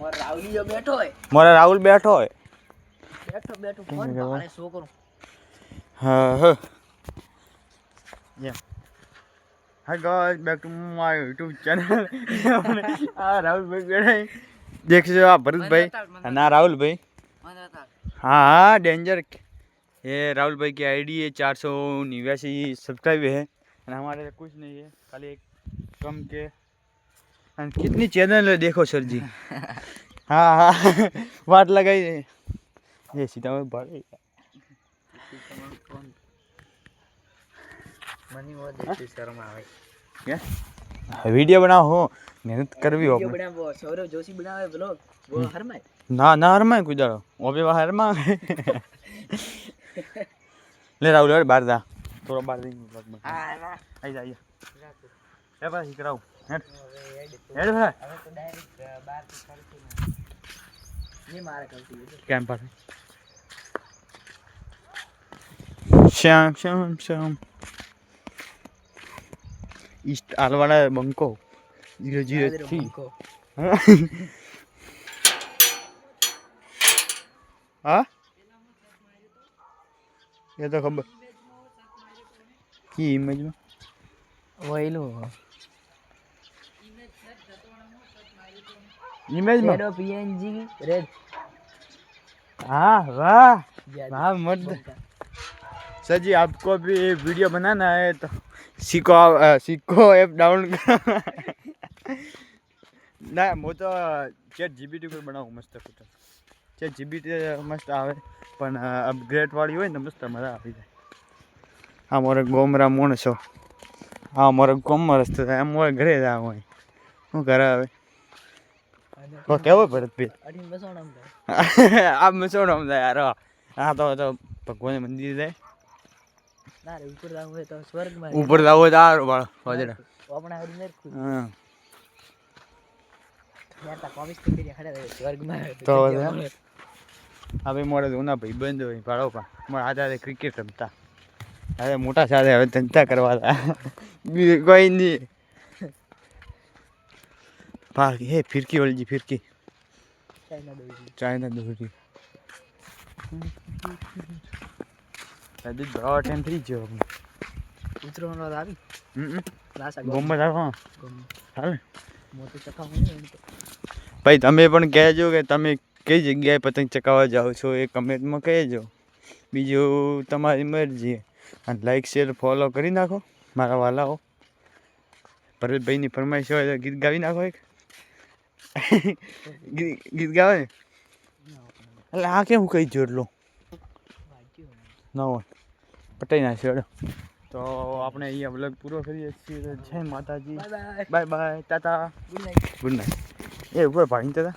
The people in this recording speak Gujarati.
મારા રાહુલ બેઠો હોય બેઠો ફોન ભાળે છોકરો. हाँ हाँ hi guys back to my YouTube channel Rahul भाई बैठे देख सकते हो आप भरत भाई ना राहुल भाई हाँ हाँ डेंजर ये राहुल भाई की आईडी है 489 सब्सक्राइब है और हमारे कुछ नहीं है खाली एक कम के कितनी चैनल है देखो सर जी हाँ हाँ वाट लगाई ये सीधा में बढ़ મને वो देखी शर्म આવે क्या वीडियो बनाओ हो मेहनत करवी हो वीडियो बनावो सौरव जोशी बनावे ब्लॉग वो हरमाय ना ना हरमाय कुछ दाड़ो वो भी वहाँ हरमा ले राहुल यार बाहर जा थोड़ा बाहर दे ब्लॉग में हां आई जा ए बस ही कराओ हेड हेड भाई હવે તો ડાયરેક્ટ 12 થી કરતી ये मारे करती है कैंप पर श्याम श्याम श्याम ईस्ट आलवाड़ा बंको 003 हाँ ये तो खबर की इमेज में वहीलो इमेज में रेड पीएनजी रेड हाँ वाह वाह मत सर जी आपको भी वीडियो बनाना है तो सीखो ऐप डाउनलोड करो ना હું તો ચેટ જીબીટી પર બનાવું મસ્ત ફોટો ચેટ જીબીટી મસ્ત આવે પણ અપગ્રેડ વાળી હોય ને મસ્ત મજા આવી જાય હા મોરે ગોમરા માણસો હા મોરે ગોમમાં રસ્તો થાય એમ મોરે ઘરે જ હોય શું કરે હવે તો કેવો ભરતભાઈ અડી મસોણમ આ મસોણમ જાય યાર હા તો ભગવાન મંદિર જાય ના રે ઉપર જાવ હોય તો સ્વર્ગ માં ઉપર જાવ હોય તો આ વાળ વાજડા આપણા હરી નર ખુદ હા યાર તા કોમિક્સ કરી ખડે સ્વર્ગ માં તો હવે મોરે ઉના ભાઈ બંધ હોય ભાડો પા મોરે આધારે ક્રિકેટ રમતા હવે મોટા સાથે હવે ધંધા કરવા બીજું કોઈ નહીં ભાગ હે ફિરકી વાળી ફિરકી ચાઇના દોરી દાદી બહુ ટાઈમ થઈ ગયો ઉતરવાનો આવી ક્લાસ ગોમમાં જાવ હા હાલ મોટો ચકા હોય ને ભાઈ તમે પણ કહેજો કે તમે કઈ જગ્યાએ પતંગ ચકાવવા જાઓ છો એ કમેન્ટમાં કહેજો બીજું તમારી મરજી અને લાઈક શેર ફોલો કરી નાખો મારા વાલાઓ ભરતભાઈની ફરમાઈશ હોય તો ગીત ગાવી નાખો એક ગીત ગાવે ને એટલે આ કેમ કહી જો એટલો ના હોય પટાઈ નાખ્યો તો આપણે અહીંયા વ્લોગ પૂરો કરીએ છીએ જય માતાજી bye bye tata good night એ ઉપર ભાઈ દાદા